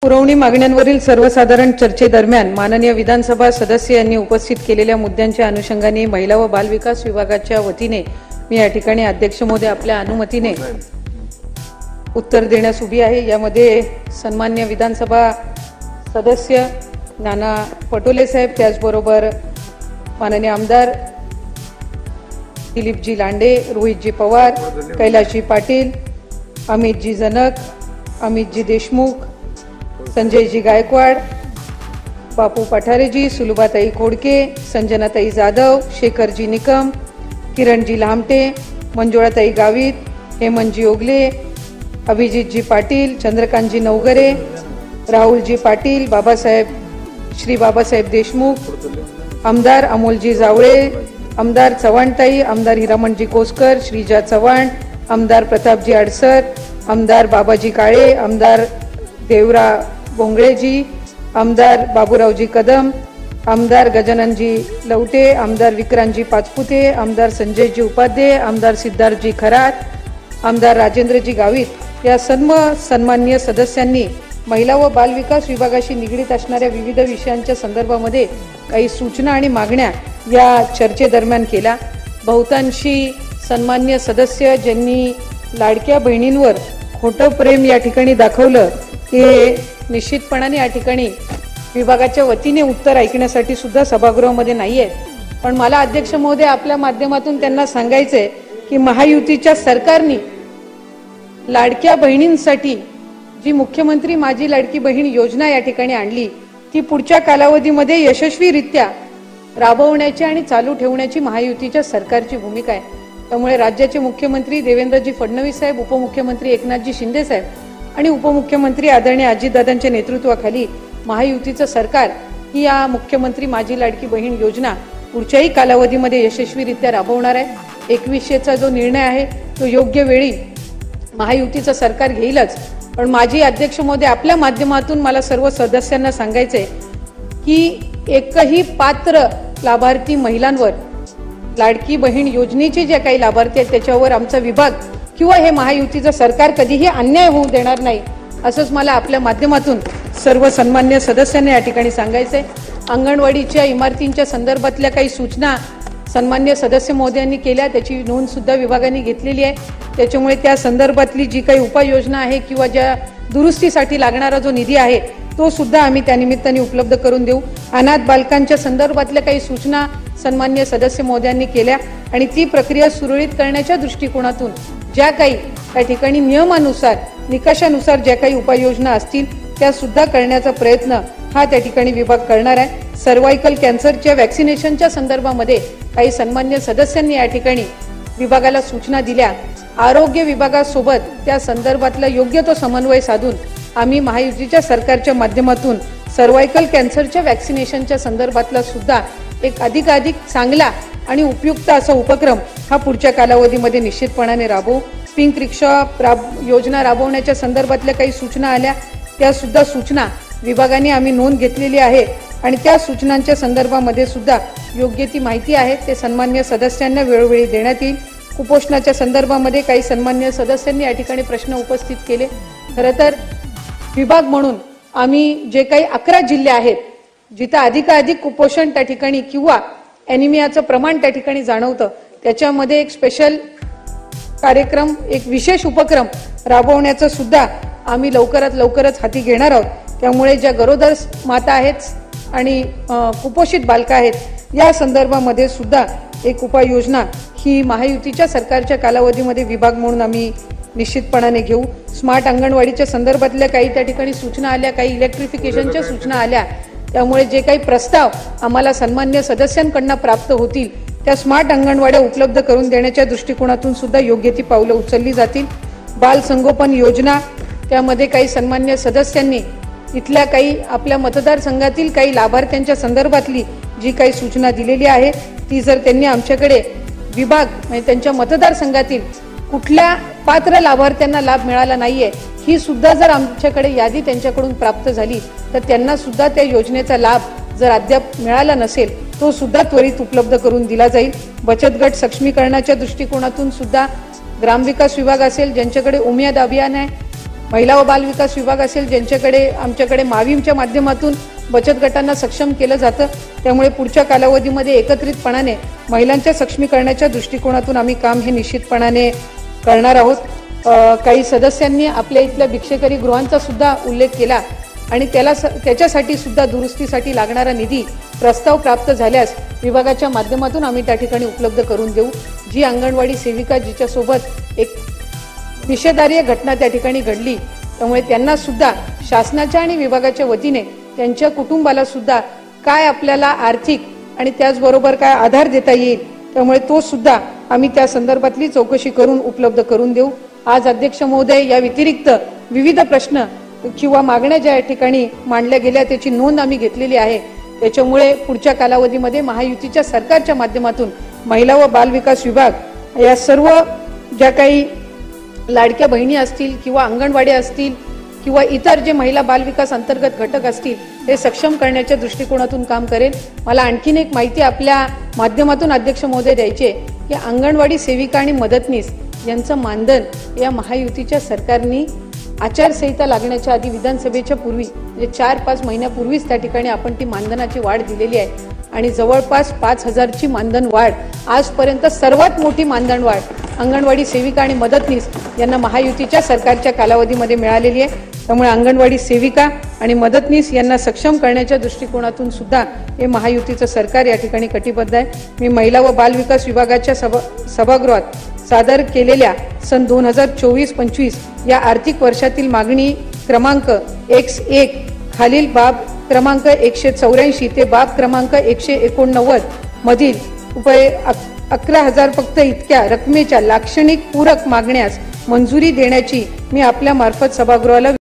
पुरवणी मागण्यांवरील सर्वसाधारण चर्चेदरम्यान माननीय विधानसभा सदस्य यांनी उपस्थित केलेल्या मुद्द्यांच्या अनुषंगाने महिला व बाल विकास विभागाच्या वतीने मी या ठिकाणी अध्यक्ष महोदय आपल्या अनुमतीने उत्तर देण्यास उभी आहे। यामध्ये सन्मान्य विधानसभा सदस्य नाना पटोले साहेब, त्याचबरोबर माननीय आमदार दिलीपजी लांडे, रोहितजी पवार, कैलासजी पाटील, अमितजी जनक, अमितजी देशमुख, संजयजी गायकवाड, बापू पठारेजी, सुलभाताई खोडके, संजनाताई जाधव, शेखरजी निकम, किरणजी लामटे, मंजुळाताई गावित, हेमंतजी ओगले, अभिजितजी पाटील, चंद्रकांतजी नवगरे, राहुलजी पाटील, श्री बाबासाहेब देशमुख, आमदार अमोलजी जावळे, आमदार चव्हाणताई, आमदार हिरामणजी कोसकर, श्रीजा चव्हाण, आमदार प्रतापजी अडसर, आमदार बाबाजी काळे, आमदार देवरा बोंगळेजी, आमदार बाबूरावजी कदम, आमदार गजाननजी लवटे, आमदार विक्रांतजी पाचपुते, आमदार संजयजी उपाध्याय, आमदार सिद्धार्थजी खरात, आमदार राजेंद्रजी गावित या सर्व सन्माननीय सदस्यांनी महिला व बाल विकास विभागाशी निगडीत असणाऱ्या विविध विषयांच्या संदर्भामध्ये काही सूचना आणि मागण्या या चर्चेदरम्यान केल्या। बहुतांशी सन्माननीय सदस्य ज्यांनी लाडक्या बहिणींवर खोटं प्रेम या ठिकाणी दाखवलं ते निश्चितपणाने या ठिकाणी विभागाच्या वतीने उत्तर ऐकण्यासाठी सुद्धा सभागृहामध्ये नाही आहेत। पण मला अध्यक्ष महोदय आपल्या माध्यमातून त्यांना सांगायचंय की महायुतीच्या सरकारने लाडक्या बहिणींसाठी जी मुख्यमंत्री माझी लाडकी बहीण योजना या ठिकाणी आणली ती पुढच्या कालावधीमध्ये यशस्वीरित्या राबवण्याची आणि चालू ठेवण्याची महायुतीच्या सरकारची भूमिका आहे। त्यामुळे राज्याचे मुख्यमंत्री देवेंद्रजी फडणवीस साहेब, उपमुख्यमंत्री एकनाथजी शिंदे साहेब आणि उपमुख्यमंत्री आदरणीय अजितदादांच्या नेतृत्वाखाली महायुतीचं सरकार ही या मुख्यमंत्री माझी लाडकी बहीण योजना पुढच्याही कालावधीमध्ये यशस्वीरित्या राबवणार आहे। 2100चा जो निर्णय आहे तो योग्य वेळी महायुतीचं सरकार घेईलच। पण माझी अध्यक्ष महोदय आपल्या माध्यमातून मला सर्व सदस्यांना सांगायचंय की एकही पात्र लाभार्थी महिलांवर लाडकी बहीण योजनेचे जे काही लाभार्थी आहेत त्याच्यावर आमचा विभाग किंवा हे महायुतीचं सरकार कधीही अन्याय होऊ देणार नाही असंच मला आपल्या माध्यमातून सर्व सन्मान्य सदस्यांना या ठिकाणी सांगायचंय। अंगणवाडीच्या इमारतींच्या संदर्भातल्या काही सूचना सन्मान्य सदस्य महोदयांनी केल्या, त्याची नोंद सुद्धा विभागाने घेतलेली आहे। त्याच्यामुळे त्या संदर्भातली जी काही उपाययोजना आहे किंवा ज्या दुरुस्तीसाठी लागणारा जो निधी आहे तो सुद्धा आम्ही त्यानिमित्ताने उपलब्ध करून देऊ। अनाथ बालकांच्या संदर्भातल्या काही सूचना सन्मान्य सदस्य महोदयांनी केल्या आणि ती प्रक्रिया सुरळीत करण्याच्या दृष्टिकोनातून ज्या काही त्या ठिकाणी नियमानुसार निकषानुसार ज्या काही उपाययोजना असतील त्या सुद्धा करण्याचा प्रयत्न हा त्या ठिकाणी विभाग करणार आहे। सर्वायकल कॅन्सरच्या वॅक्सिनेशनच्या संदर्भामध्ये काही सन्मान्य सदस्यांनी या ठिकाणी विभागाला सूचना दिल्या। आरोग्य विभागासोबत त्या संदर्भातला योग्य तो समन्वय साधून आम्ही महायुतीच्या सरकारच्या माध्यमातून सर्वायकल कॅन्सरच्या वॅक्सिनेशनच्या संदर्भातला सुद्धा एक अधिकाधिक चांगला आणि उपयुक्त असा उपक्रम हा पुढच्या कालावधीमध्ये निश्चितपणाने राबवू। पिंक रिक्षा योजना राबवण्याच्या संदर्भातल्या काही सूचना आल्या, त्या सुद्धा सूचना विभागाने आम्ही नोंद घेतलेली आहे आणि त्या सूचनांच्या संदर्भामध्ये सुद्धा योग्य ती माहिती आहे ते सन्मान्य सदस्यांना वेळोवेळी देण्यात येईल। कुपोषणाच्या संदर्भामध्ये काही सन्मान्य सदस्यांनी या ठिकाणी प्रश्न उपस्थित केले। खरं तर विभाग म्हणून आम्ही जे काही 11 जिल्हे आहेत जिथं अधिकाधिक कुपोषण त्या ठिकाणी किंवा ॲनिमियाचं प्रमाण त्या ठिकाणी जाणवतं त्याच्यामध्ये एक स्पेशल कार्यक्रम, एक विशेष उपक्रम राबवण्याचं सुद्धा आम्ही लवकरच हाती घेणार आहोत। त्यामुळे ज्या गरोदर माता आहेत आणि कुपोषित बालकं आहेत या संदर्भामध्ये सुद्धा एक उपाययोजना ही महायुतीच्या सरकारच्या कालावधीमध्ये विभाग म्हणून आम्ही निश्चितपणाने घेऊ। स्मार्ट अंगणवाडीच्या संदर्भातल्या काही त्या ठिकाणी सूचना आल्या, काही इलेक्ट्रिफिकेशनच्या सूचना आल्या। त्यामुळे जे काही प्रस्ताव आम्हाला सन्मान्य सदस्यांकडून प्राप्त होतील त्या स्मार्ट अंगणवाड्या उपलब्ध करून देण्याच्या दृष्टिकोनातून सुद्धा योग्य ती पावलं उचलली जातील। बाल संगोपन योजना त्यामध्ये काही सन्मान्य सदस्यांनी इथल्या काही आपल्या मतदारसंघातील काही लाभार्थ्यांच्या संदर्भातली जी काही सूचना दिलेली आहे ती जर त्यांनी आमच्याकडे विभाग म्हणजे त्यांच्या मतदारसंघातील कुठल्या पात्र लाभार्थ्यांना लाभ मिळाला नाहीये ही सुद्धा जर आमच्याकडे यादी त्यांच्याकडून प्राप्त झाली तर त्यांना सुद्धा त्या योजनेचा लाभ जर अद्याप मिळाला नसेल तो सुद्धा त्वरित उपलब्ध करून दिला जाईल। बचत गट सक्षमीकरणाच्या दृष्टिकोनातून सुद्धा ग्रामविकास विभाग असेल ज्यांच्याकडे उमेद अभियान आहे महिला व बाल विकास विभाग असेल, ज्यांच्याकडे आमच्याकडे माविमच्या माध्यमातून बचत गटांना सक्षम केलं जातं, त्यामुळे पुढच्या कालावधीमध्ये एकत्रितपणाने महिलांच्या सक्षमीकरणाच्या दृष्टिकोनातून आम्ही काम हे निश्चितपणाने करणार आहोत. काही सदस्यांनी आपल्या इथल्या भिक्षेकरी गृहांचा सुद्धा उल्लेख केला आणि त्याच्यासाठी सुद्धा दुरुस्तीसाठी लागणारा निधी प्रस्ताव प्राप्त झाल्यास विभागाच्या माध्यमातून आम्ही त्या ठिकाणी उपलब्ध करून देऊ. जी अंगणवाडी सेविका जिच्यासोबत एक विषादार्ह घटना त्या ठिकाणी घडली, त्यामुळे त्यांना सुद्धा शासनाच्या आणि विभागाच्या वतीने त्यांच्या कुटुंबाला सुद्धा काय आपल्याला आर्थिक आणि त्याचबरोबर काय आधार देता येईल, त्यामुळे तो सुद्धा आम्ही त्या संदर्भातली चौकशी करून उपलब्ध करून देऊ. आज अध्यक्ष महोदय, या व्यतिरिक्त विविध प्रश्न किंवा मागण्या ज्या ठिकाणी मांडल्या गेल्या त्याची नोंद आम्ही घेतलेली आहे. त्याच्यामुळे पुढच्या कालावधीमध्ये महायुतीच्या सरकारच्या माध्यमातून महिला व बाल विकास विभाग या सर्व ज्या काही लाडक्या बहिणी असतील किंवा अंगणवाडी असतील किंवा इतर जे महिला बाल विकास अंतर्गत घटक असतील ते सक्षम करण्याच्या दृष्टिकोनातून काम करेल. मला आणखीन एक माहिती आपल्या माध्यमातून अध्यक्ष महोदय द्यायचे की अंगणवाडी सेविका आणि मदतनीस यांचं मानधन या महायुतीच्या सरकारने आचारसंहिता लागण्याच्या आधी विधानसभेच्या पूर्वी म्हणजे 4-5 महिन्यापूर्वीच त्या ठिकाणी आपण ती मानधनाची वाढ दिलेली आहे आणि जवळपास 5,000ची मानधन वाढ आजपर्यंत सर्वात मोठी मानधन वाढ अंगणवाडी सेविका आणि मदतनीस यांना महायुतीच्या सरकारच्या कालावधीमध्ये मिळालेली आहे. त्यामुळे अंगणवाडी सेविका आणि मदतनीस यांना सक्षम करण्याच्या दृष्टिकोनातून सुद्धा हे महायुतीचं सरकार या ठिकाणी कटिबद्ध आहे. मी महिला व बाल विकास विभागाच्या सभागृहात सादर केलेल्या सन 2024-25 या आर्थिक वर्षातील मागणी क्रमांक X1 खालील बाब क्रमांक 184 ते बाब क्रमांक 189 मधील रुपये 11,000 फक्त इतक्या रकमेच्या लाक्षणिक पूरक मागण्यास मंजुरी देण्याची मी आपल्या मार्फत सभागृहाला